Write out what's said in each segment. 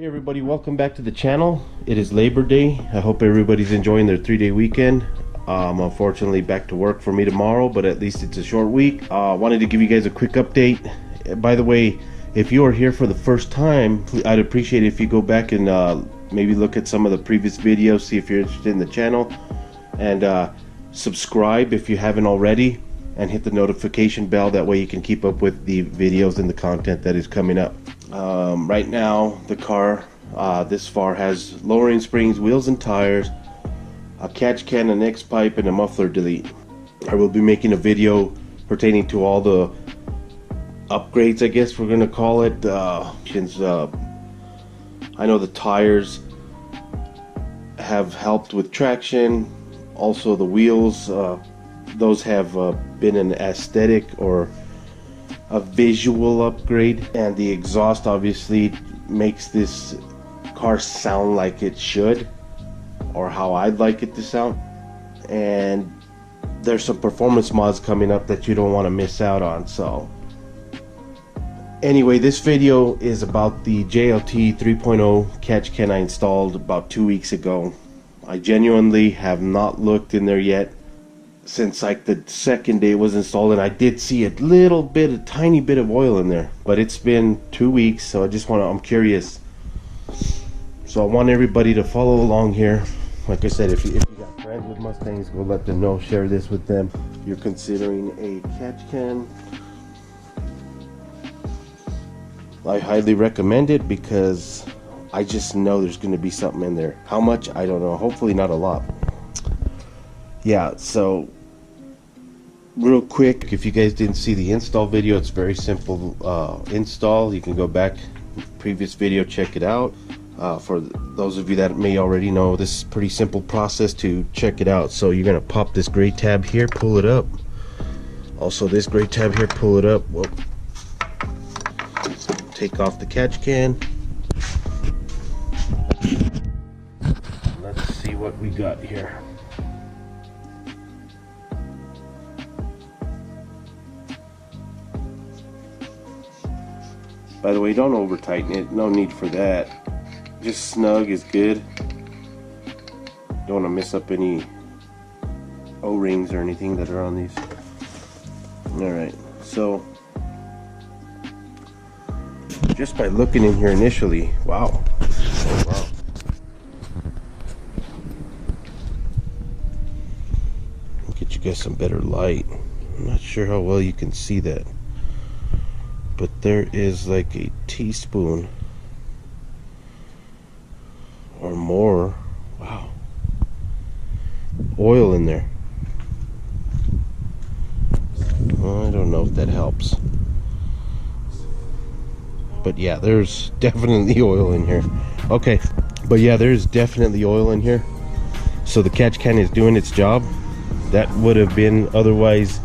Hey everybody, welcome back to the channel. It is Labor Day. I hope everybody's enjoying their 3-day weekend. Unfortunately back to work for me tomorrow, but at least it's a short week. Wanted to give you guys a quick update. By the way, if you are here for the first time, I'd appreciate it if you go back and maybe look at some of the previous videos, see if you're interested in the channel, and subscribe if you haven't already, and hit the notification bell. That way you can keep up with the videos and the content that is coming up. Right now the car this far has lowering springs, wheels and tires, a catch can, an X pipe, and a muffler delete. I will be making a video pertaining to all the upgrades, I guess we're gonna call it. Since I know the tires have helped with traction, also the wheels, those have been an aesthetic or a visual upgrade, and the exhaust obviously makes this car sound like it should, or how I'd like it to sound. And there's some performance mods coming up that you don't want to miss out on. So anyway, this video is about the JLT 3.0 catch can I installed about 2 weeks ago. I genuinely have not looked in there yet since like the second day it was installed, and I did see a little bit, a tiny bit of oil in there, but it's been 2 weeks, so I'm curious. So I want everybody to follow along here. Like I said, if you got friends with Mustangs, go let them know, share this with them. If you're considering a catch can, I highly recommend it, because I just know there's going to be something in there. How much, I don't know. Hopefully not a lot. Yeah, so real quick, if you guys didn't see the install video, it's very simple install. You can go back previous video, check it out. For those of you that may already know, this is a pretty simple process to check it out. So you're gonna pop this gray tab here, pull it up. Also this gray tab here, pull it up. Whoop. Take off the catch can. Let's see what we got here. By the way, don't over tighten it, no need for that. Just snug is good. Don't want to mess up any O-rings or anything that are on these. Alright, so just by looking in here initially, wow. Oh, wow. I'll get you guys some better light. I'm not sure how well you can see that, but there is like a teaspoon or more, wow, oil in there. I don't know if that helps, but yeah, there's definitely oil in here. Okay, but yeah, there's definitely oil in here. So the catch can is doing its job. That would have been otherwise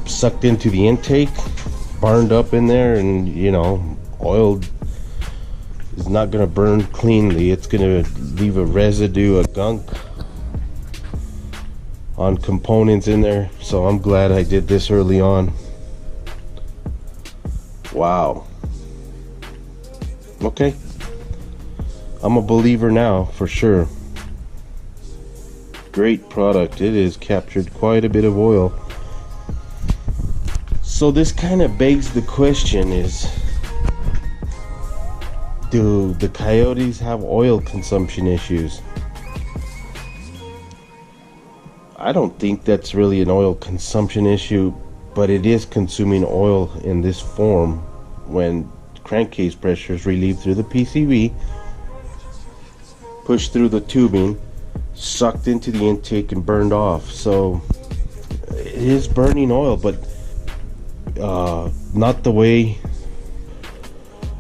sucked into the intake, burned up in there, and you know, oil is not going to burn cleanly. It's going to leave a residue, a gunk on components in there. So I'm glad I did this early on. Wow. Okay, I'm a believer now for sure. Great product. It has captured quite a bit of oil. So this kind of begs the question is, do the Coyotes have oil consumption issues? I don't think that's really an oil consumption issue, but it is consuming oil in this form when crankcase pressure is relieved through the PCV, pushed through the tubing, sucked into the intake, and burned off. So it is burning oil, but not the way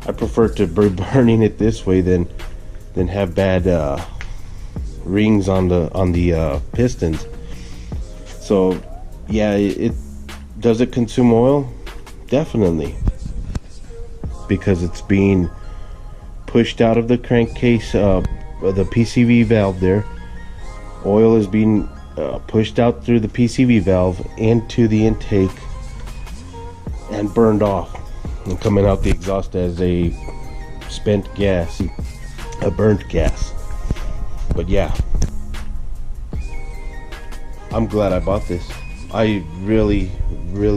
I prefer to be burning it this way than have bad rings on the pistons. So yeah, it does it consume oil? Definitely, because it's being pushed out of the crankcase, the PCV valve there. Oil is being pushed out through the PCV valve into the intake and burned off. and coming out the exhaust as a spent gas, a burnt gas. But yeah, I'm glad I bought this. I really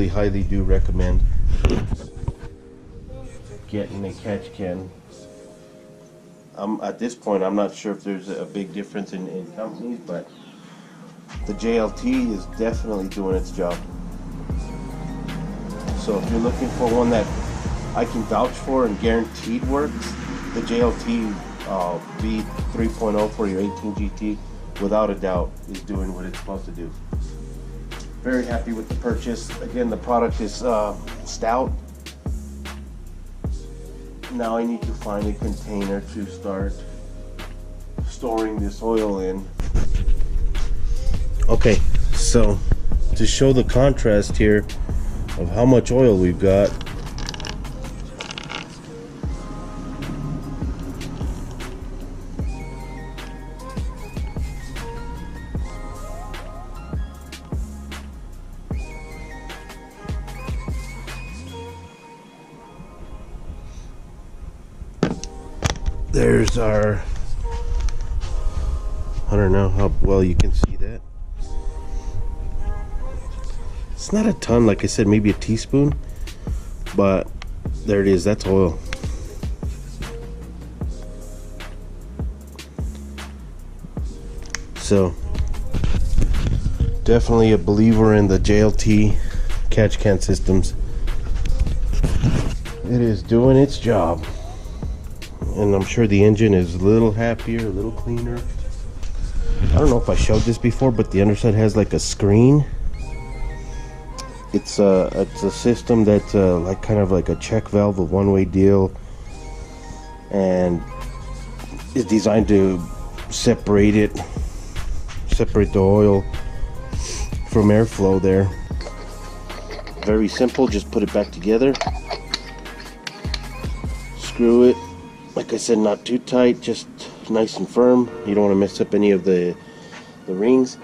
highly do recommend getting a catch can. At this point, I'm not sure if there's a big difference in companies, but the JLT is definitely doing its job. So if you're looking for one that I can vouch for and guaranteed works, the JLT V 3.0 for your 18 GT, without a doubt, is doing what it's supposed to do. Very happy with the purchase. Again, the product is stout. Now I need to find a container to start storing this oil in. Okay, so to show the contrast here of how much oil we've got, there's our, I don't know how well you can see that. It's not a ton, like I said, maybe a teaspoon, but there it is, that's oil. So definitely a believer in the JLT catch can systems. It is doing its job, and I'm sure the engine is a little happier, a little cleaner. I don't know if I showed this before, but the underside has like a screen. It's a system that's like kind of like a check valve, a one-way deal, and is designed to separate the oil from airflow there. Very simple, just put it back together, screw it, like I said, not too tight, just nice and firm. You don't want to mess up any of the rings.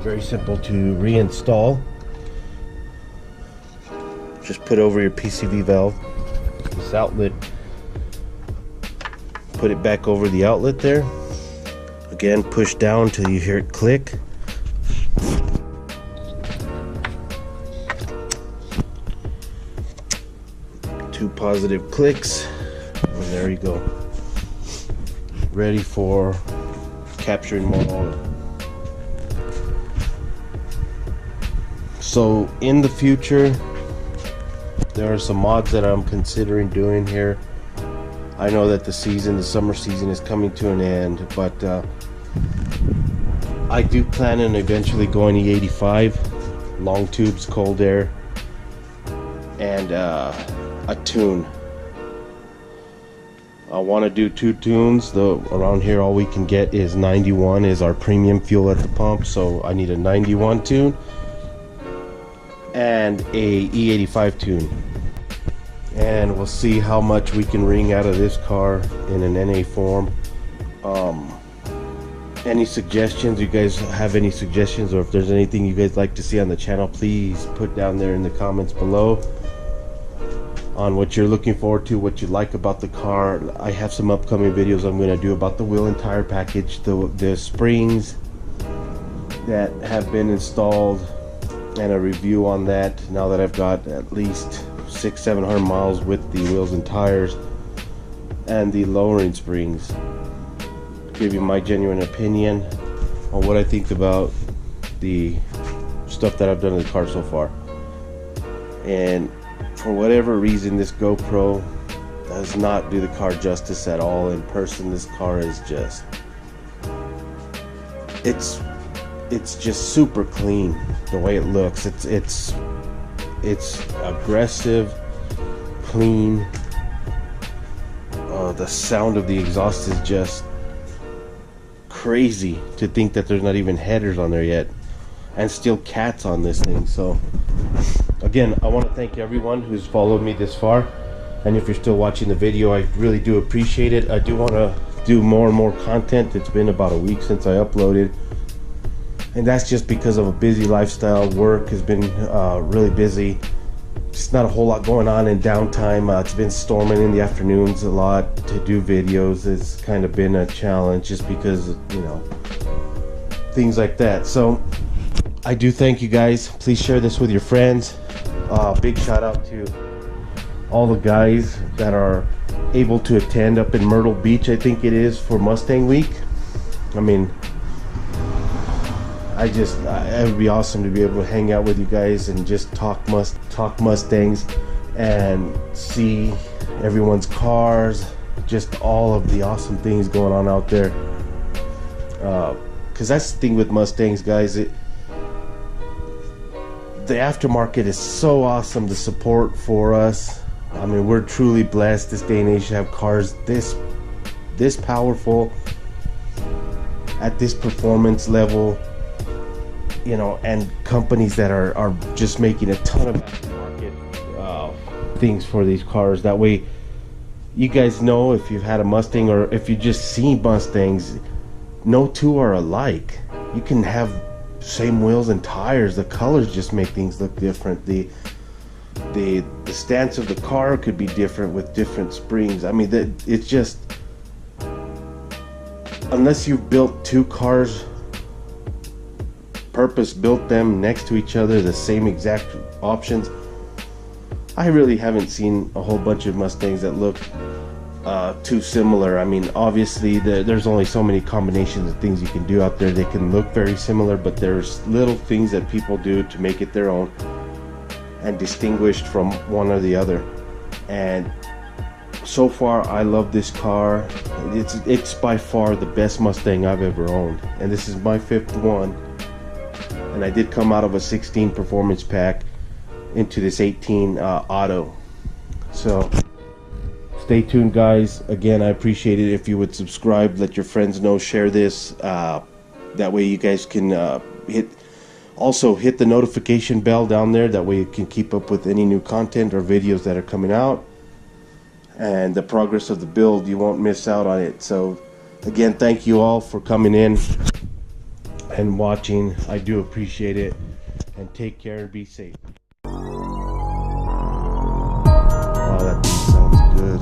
Very simple to reinstall. Just put over your PCV valve, this outlet, put it back over the outlet there. Again, push down till you hear it click. Two positive clicks, and there you go. Ready for capturing more oil. So in the future, there are some mods that I'm considering doing here. I know that the summer season is coming to an end, but I do plan on eventually going E85, long tubes, cold air, and a tune. I want to do 2 tunes, though around here all we can get is 91 is our premium fuel at the pump, so I need a 91 tune and a E85 tune. And we'll see how much we can wring out of this car in an NA form. Any suggestions? You guys have any suggestions, or if there's anything you guys like to see on the channel, please put down there in the comments below on what you're looking forward to, what you like about the car. I have some upcoming videos I'm going to do about the wheel and tire package, the springs that have been installed, and a review on that now that I've got at least 600-700 miles with the wheels and tires, and the lowering springs. Give you my genuine opinion on what I think about the stuff that I've done to the car so far. And for whatever reason, this GoPro does not do the car justice at all. In person, this car is just, it's just super clean the way it looks. It's aggressive, clean. The sound of the exhaust is just crazy, to think that there's not even headers on there yet, and still cats on this thing. So again, I want to thank everyone who's followed me this far, and if you're still watching the video, I really do appreciate it. I do want to do more and more content. It's been about a week since I uploaded, and that's just because of a busy lifestyle. Work has been really busy, just not a whole lot going on in downtime. It's been storming in the afternoons a lot. To do videos, it's kind of been a challenge just because, you know, things like that. So I do thank you guys. Please share this with your friends. Big shout out to all the guys that are able to attend up in Myrtle Beach, I think it is, for Mustang Week. I mean, it would be awesome to be able to hang out with you guys and just talk Mustangs and see everyone's cars, just all of the awesome things going on out there. Because that's the thing with Mustangs, guys. The aftermarket is so awesome, the support for us. I mean, we're truly blessed this day and age to have cars this powerful at this performance level, you know, and companies that are just making a ton of aftermarket things for these cars. That way, you guys know, if you've had a Mustang or if you just seen Mustangs, no two are alike. You can have same wheels and tires, the colors just make things look different. The stance of the car could be different with different springs. I mean, it's just, unless you've built two cars, purpose built them next to each other, the same exact options, I really haven't seen a whole bunch of Mustangs that look too similar. I mean, obviously there's only so many combinations of things you can do out there. They can look very similar, but there's little things that people do to make it their own and distinguished from one or the other. And so far, I love this car. It's by far the best Mustang I've ever owned, and this is my 5th one. And I did come out of a 16 performance pack into this 18 auto. So stay tuned, guys. Again, I appreciate it if you would subscribe, let your friends know, share this. That way you guys can hit the notification bell down there. That way you can keep up with any new content or videos that are coming out, and the progress of the build, you won't miss out on it. So again, thank you all for coming in and watching. I do appreciate it, and take care and be safe. Oh, that sounds good.